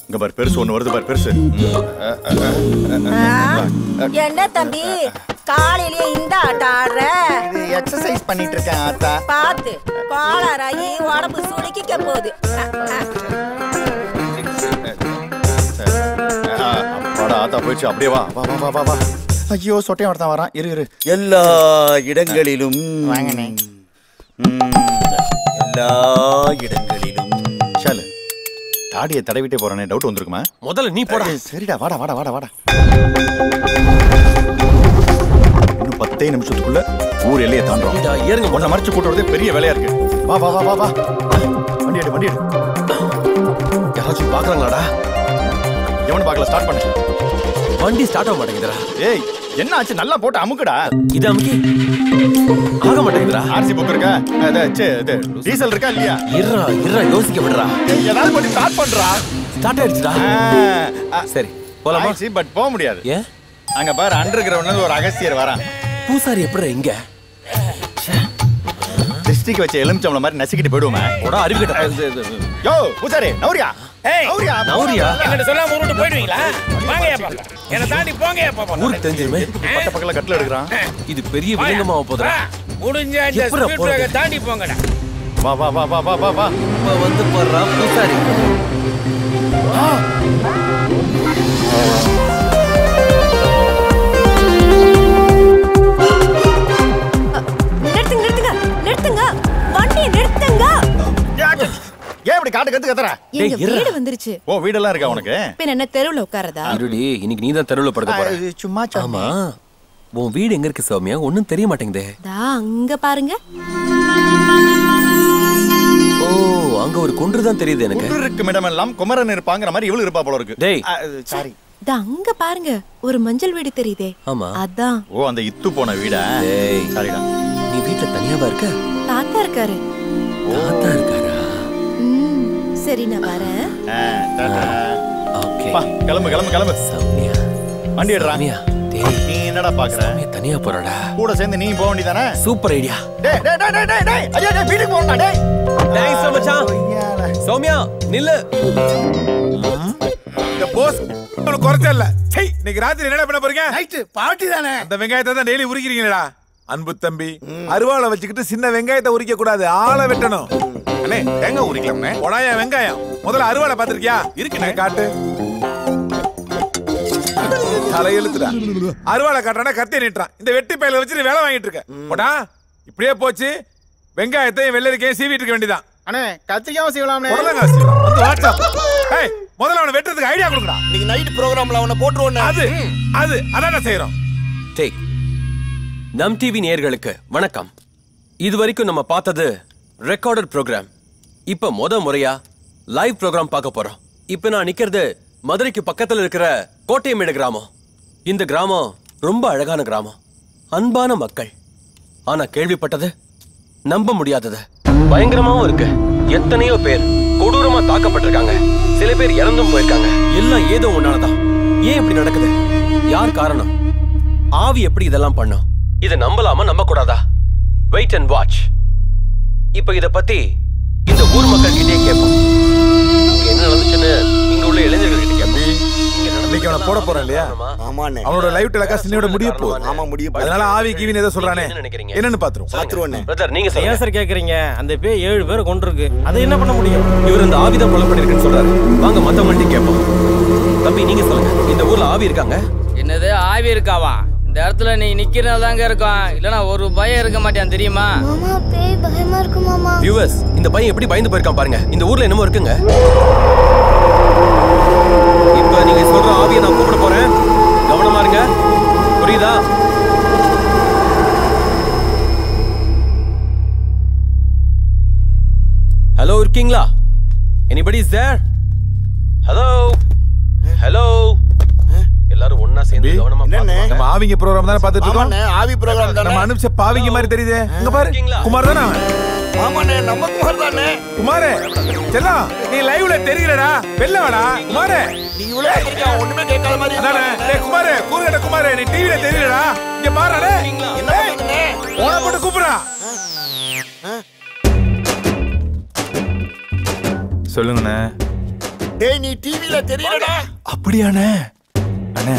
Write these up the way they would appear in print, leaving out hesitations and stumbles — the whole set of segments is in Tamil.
இங்க பாரு பெருசு ஒண்ணு வருது பாரு பெருசு. என்ன தம்பி காலையிலேயே இந்த ஆட்டம் ஆடுற? இது எக்ஸசைஸ் பண்ணிட்டு இருக்கேன் ஆத்தா. பாத்து கோளாறாயி உடம்பு சுளுக்கிக்க போகுது. அப்பாடா ஆத்தா போயிடுச்சு. அப்படியே வா வா வா வா வா. ஐயோ சொட்டையும் ஒருத்தன் வரான். இரு எல்லா இடங்களிலும் வாங்கண்ணே. எல்லா இடங்களிலும் ஷாலு தாடியை தடவிட்டே போறானே டவுட் வந்திருக்குமா? முதல்ல நீ போடா. சரிடா வாடா வாடா வாடா வாடா. இன்னும் 10 நிமிஷத்துக்குள்ள ஊர் எல்லையை தாண்டோம். ஏறுங்க. உன்னை மறைச்சு கூட்டு வரதே பெரிய வேலையா இருக்கு. வா வா வா வா வா. வண்டி எடு வண்டி எடு. யாராச்சும் பாக்குறாங்களாடா? எவனு பார்க்கல. ஸ்டார்ட் பண்ணு. வண்டி ஸ்டார்ட் ஆக மாட்டேங்குதுடா. ஏய் என்ன ஆச்சு? நல்லா போட்டு அமுக்குடா. இது அமுக்கி ஆக மாட்டேங்குதுடா. ஆர்சி புக் இருக்கா? டீசல் இருக்கா இல்லையா? இருடா யோசிக்க விடுறா. ஏதாவது பண்ணி ஸ்டார்ட் பண்றா. ஸ்டார்ட் ஆயிடுச்சுடா. சரி போலாமா? பட் போக முடியாது. ஏன்? அங்க பாரு அண்டர் கிரவுண்ட்ல ஒரு அகஸ்தியர் வரான். பூசாரி எப்படி இங்க? டிஸ்ட்ரிக்ட் வச்ச எலுமிச்சம்பளம் மாதிரி நசிக்கிட்டு போயிடுவோமே. போடா அறிவிக்கட்ட. யோ பூசாரி நௌரியா. நௌரியா என்கிட்ட சொல்லாம ஊருட்டு போயிடுவீங்களா? வாங்கயா பாப்பா. என்ன தாண்டி போங்கயா பாப்பா. ஊருக்கு தெரிஞ்சிருமே. பட்ட பக்கல கட்ல எடுக்கறான். இது பெரிய விலங்கமா போதுடா. முடிஞ்ச இந்த ஸ்பீட் பிரேக்கர் தாண்டி போங்கடா. வா வா வா வா வா வா. இப்ப வந்து போறா பூசாரி. நிறுத்துங்க வண்டியை நிறுத்துங்க. ஏன் இப்படி காட்டு கத்து கத்துற? எங்க வீடு வந்துருச்சு. ஓ வீடெல்லாம் இருக்கா உனக்கு? பின்ன என்ன தெருவுல உட்காரதா? இருடி இன்னைக்கு நீ தான் தெருவுல படுக்க போற. சும்மா ஆமா உன் வீடு எங்க இருக்கு சௌமியா? ஒண்ணும் தெரிய மாட்டேங்குதே. தா அங்க பாருங்க. ஓ அங்க ஒரு குன்று தான் தெரியுது எனக்கு. குன்று இருக்கு மேடம். எல்லாம் குமரன் இருப்பாங்கற மாதிரி இவளு இருப்பா போல இருக்கு. டேய் சாரி. தா அங்க பாருங்க ஒரு மஞ்சள் வீடு தெரியுதே. ஆமா அதான். ஓ அந்த இத்து போன வீடா? டேய் சாரிடா. நீ வீட்ல தனியாவா இருக்க? தாத்தா இருக்காரு. தாத்தா இருக்காரா? சரி நான் வரேன். ஓகே பா கிளம்பு கிளம்பு கிளம்பு. சௌமியா வண்டி எடுறா. டேய் நீ என்னடா பாக்குற? சௌமியா தனியா போறடா. கூட சேர்ந்து நீ போக வேண்டியதானே? Super idea. டேய் டேய் டேய் டேய் டேய் ஐயா டேய் வீட்டுக்கு போறடா டேய். Thanks so much. சௌமியா நில்லு. இந்த போஸ் உங்களுக்கு குறைச்ச இல்ல. டேய் இன்னைக்கு ராத்திரி என்னடா பண்ண போறீங்க? நைட் பார்ட்டி தானே. அந்த வெங்காயத்தை தான் டெய்லி உரிக்கிறீங்களா? அன்பு தம்பி அருவாளை வச்சுக்கிட்டு சின்ன வெங்காயத்தை உரிக்க கூடாது. ஆளை வெட்டணும். அண்ணே தேங்காய் உரிக்கலாம்ண்ணே. உடாயா வெங்காயம். முதல்ல அருவாளை பாத்திருக்கியா? இருக்குண்ணே காட்டு. தலை எழுத்துடா. அருவாளை காட்டுறானா கத்திய நீட்டுறான். இந்த வெட்டி பையில வச்சு வேலை வாங்கிட்டு இருக்க போடா. இப்படியே போச்சு வெங்காயத்தையும் வெள்ளரிக்கையும் சீவிட்டு இருக்க வேண்டியதான். அண்ணே கத்திரிக்காவும் சீவலாம்ண்ணே. புடலங்காய் சீவலாம். வந்து வாட்ஸ்அப். ஏய் முதல்ல அவனை வெட்டுறதுக்கு ஐடியா கொடுங்கடா. இன்னைக்கு நைட் ப்ரோகிராம்ல அவனை போட்டுருவோம். அதான் செய்யறோம். டேக் நம் டிவி நேயர்களுக்கு வணக்கம். இதுவரைக்கும் நம்ம பார்த்தது ரெக்கார்டட் ப்ரோக்ராம். இப்ப முறையா லைவ் ப்ரோக்ராம் பார்க்க போறோம். இப்ப நான் நிக்கிறது மதுரைக்கு பக்கத்துல இருக்கிற கோட்டையமேடு கிராமம். இந்த கிராமம் ரொம்ப அழகான கிராமம், அன்பான மக்கள். ஆனா கேள்விப்பட்டது நம்ப முடியாதது. பயங்கரமாவும் இருக்கு. எத்தனையோ பேர் கொடூரமா தாக்கப்பட்டிருக்காங்க. சில பேர் இறந்தும் போயிருக்காங்க. எல்லாம் ஏதோ ஒன்னாலதான். ஏன் இப்படி நடக்குது? யார் காரணம்? ஆவி எப்படி இதெல்லாம் பண்ணும்? இதை நம்பலாமா நம்ப கூடாதா? Wait and watch. இப்ப இத பத்தி இந்த ஊர் மக்கள் கிட்டே கேட்போம். என்ன நடந்துச்சுன்னு இங்க உள்ள இளைஞர்கள் கிட்ட கேட்போம். இன்னைக்கு அவனை போட போறேன் இல்லையா? ஆமாண்ணே. அவனோட லைவ் டெலிகாஸ்ட் இன்னையோட முடிய போகுது. ஆமா முடிய போகுது. அதனால ஆவி கீவின் ஏதோ சொல்றானே என்னன்னு பாத்துருவோம். பிரதர் நீங்க சொல்லுங்க. ஏன் சார் கேக்குறீங்க? அந்த பேய் 7 பேரை கொண்டிருக்கு. அதை என்ன பண்ண முடியும்? இவர் இந்த ஆவி தான் கொலை பண்ணிருக்குன்னு சொல்றாரு. வாங்க மத்தவங்கள்ட்ட கேட்போம். தம்பி நீங்க சொல்லுங்க, இந்த ஊர்ல ஆவி இருக்காங்க? என்னது ஆவி இருக்காவா? இந்த இடத்துல நீ நிக்கிறதாங்க இருக்கும். இல்லனா ஒரு பயம் இருக்க மாட்டேன் தெரியுமா? மாமா பேய் பயமா இருக்கு மாமா. வியூவர்ஸ் இந்த பையன் எப்படி பயந்து போயிருக்கான் பாருங்க. இந்த ஊர்ல என்னமோ இருக்குங்க. இப்ப நீங்க சொல்ற ஆவியை நான் கூப்பிட போறேன். கவனமா இருங்க. புரியுதா? ஹலோ இருக்கீங்களா? Anybody is there? Hello hello. எல்லாரும் ஒண்ணா சேர்ந்து கவனமா பாருங்க. நம்ம ஆவிங்க ப்ரோகிராம் தான பாத்துட்டு இருக்கோம். ஆமாண்ணே ஆவி ப்ரோகிராம் தானே. நம்ம அனுப்பிச்ச பாவிங்க மாதிரி தெரியுதே. இங்க பாரு குமார் தானே அவன்? ஆமாண்ணே நம்ம குமார் தானே. குமாரே செல்லம் நீ லைவ்ல தெரியலடா. வெல்ல வாடா குமாரே. நீ இவ்வளவு கேக்குறீங்க ஒண்ணுமே கேட்காத மாதிரி. அதானே. டேய் குமாரே கூறுகட்ட குமாரே நீ டிவில தெரியலடா. இங்க பாருடா டேய். என்ன பண்ணுனே? ஓட போட்டு கூப்பிடுடா. சொல்லுங்கண்ணே. டேய் நீ டிவில தெரியலடா. அப்படியாண்ணே? அண்ணே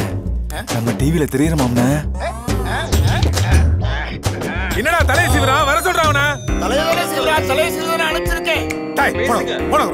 நம்ம டிவில தெரியுறோமாம்ண்ணே. என்னடா தலையை சீவுறா? வர சொல்றாவனா? தலையில சீவுறா அனுப்பிச்சிருக்கேன். டேய் போடா.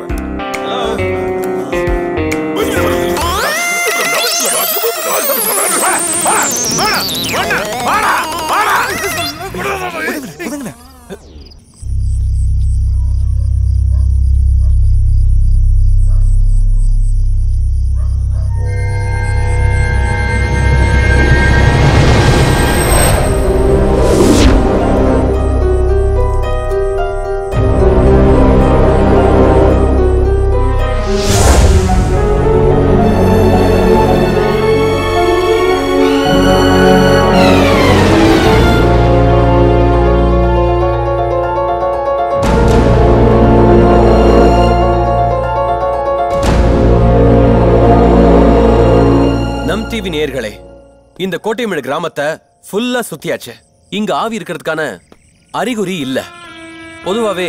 டிவி நேயர்களே, இந்த கோட்டைமேடு கிராமத்தை ஃபுல்லா சுத்தியாச்சு. இங்க ஆவி இருக்கிறதுக்கான அறிகுறி இல்ல. பொதுவாவே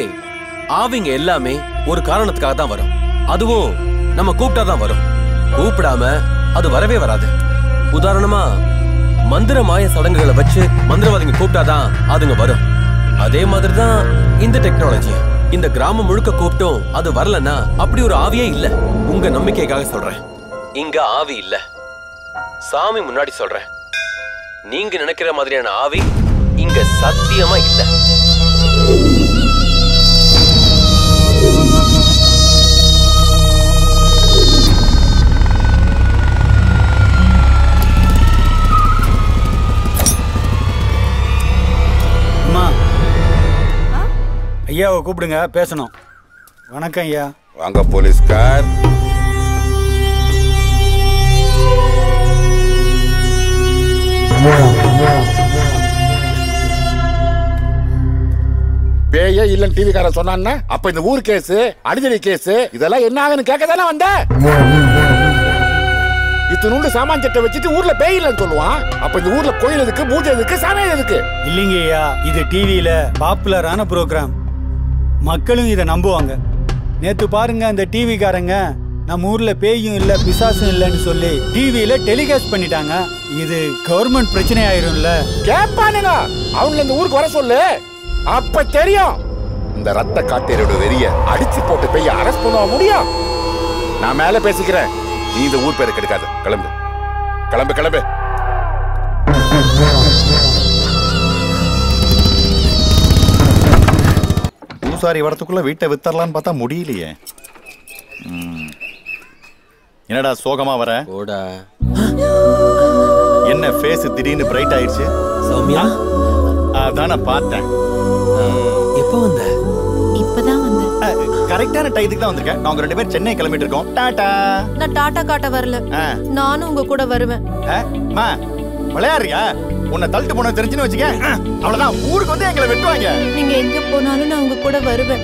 ஆவிங்க எல்லாமே ஒரு காரணத்துக்காக தான் வரும். அதுவும் நம்ம கூப்பிட்டா தான் வரும். கூப்பிடாம அது வரவே வராது. உதாரணமா மந்திர மாய சடங்குகளை வச்சு மந்திரவாதிங்க கூப்பிட்டாதான் அதுங்க வரும். அதே மாதிரி தான் இந்த டெக்னாலஜி. இந்த கிராமம் முழுக்க கூப்பிட்டும் அது வரலன்னா அப்படி ஒரு ஆவியே இல்ல. உங்க நம்பிக்கைக்காக சொல்றேன், இங்க ஆவி இல்ல. சாமி முன்னாடி சொல்றேன், நீங்க நினைக்கிற மாதிரியான ஆவி இங்க சத்தியமா இல்ல. அம்மா, ஐயாவை கூப்பிடுங்க, பேசணும். வணக்கம் ஐயா. வாங்க போலீஸ்கார். பேயே இல்லன்னு டிவி காரன் சொன்னான்னா அப்ப இந்த ஊர் கேஸ், அடிதடி கேஸ் இதெல்லாம் என்ன ஆகுன்னு கேட்க தானே வந்த. இத்தனூண்டு சாமான் சட்டை வச்சுட்டு ஊர்ல பேய் இல்லன்னு சொல்லுவான். அப்ப இந்த ஊர்ல கோயில் எதுக்கு, பூஜை எதுக்கு, சமையல் எதுக்கு? இல்லைங்க ஐயா, இது டிவியில பாப்புலரான ப்ரோக்ராம். மக்களும் இதை நம்புவாங்க. நேத்து பாருங்க, அந்த டிவி காரங்க நம்ம ஊர்ல பேயும் இல்ல பிசாசும் இல்லன்னு சொல்லி டிவியில டெலிகாஸ்ட் பண்ணிட்டாங்க. இது கவர்மெண்ட் பிரச்சனை ஆயிரும்ல. கேப்பானுங்க, அவங்கள இந்த ஊருக்கு வர சொல்லு, அப்ப தெரியும். இந்த ரத்த காட்டேரியோட வெறிய அடிச்சு போட்டு போய் அரெஸ்ட் பண்ண முடியும். நான் மேல பேசிக்கிறேன், நீ இந்த ஊர் பேரை கெடுக்காத. கிளம்பு கிளம்பு கிளம்பு. பூசாரி வரத்துக்குள்ள வீட்டை வித்தரலான்னு பார்த்தா முடியலையே. என்னடா சோகமா வர? ஓடா. என்ன ஃபேஸ் திடீர்னு பிரைட் ஆயிடுச்சு? சௌமியா, அதான் நான் பார்த்தேன். எப்போ வந்த? இப்பதான் வந்தேன். கரெக்டான டைத்துக்கு தான் வந்திருக்கேன். நாங்க 2 பேரும் சென்னை கிளம்பிட்டு இருக்கோம். டாடா. நான் டாடா காட்ட வரல, நானும் உங்க கூட வருவேன். மா விளையாடுறியா? உன்னை தள்ளிட்டு போன தெரிஞ்சுன்னு வச்சுக்க, அவ்வளவுதான். ஊருக்கு வந்து எங்களை வெட்டுவாங்க. நீங்க எங்க போனாலும் நான் உங்க கூட வருவேன்.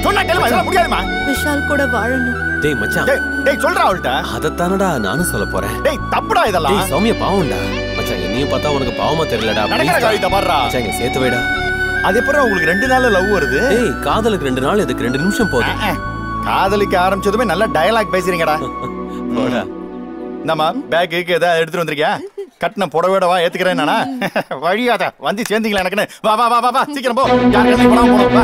சொன்னா கேளுமா, அதெல்லாம் முடியாதுமா. விஷால் கூட வாழணும். டேய் மச்சான், டேய் சொல்றா அவள்கிட்ட. அதத்தானடா நானும் சொல்ல போறேன். டேய் தப்புடா இதெல்லாம். டேய் சௌமியா பாவம்டா. மச்சான் என்னையும் பார்த்தா உனக்கு பாவமா தெரியலடா. நடக்கிற காரியத்தை பாருடா. மச்சான் சேர்த்து வைடா. அது எப்பறம் உங்களுக்கு 2 நாள்ல லவ் வருது? டேய் காதலுக்கு 2 நாள் எதுக்கு? 2 நிமிஷம் போதும். காதலிக்க ஆரம்பிச்சதுமே நல்ல டயலாக் பேசுறீங்கடா. போடா. நம்ம பேக் ஏதாவது எடுத்துட்டு வந்திருக்கியா? கட்டின புடவையோட வா, ஏத்துக்கிறேன் நானா? வழியாத வந்து சேர்ந்தீங்களா எனக்குன்னு. வா வா வா வா சீக்கிரம் போ. யாரும் போனோம் வா.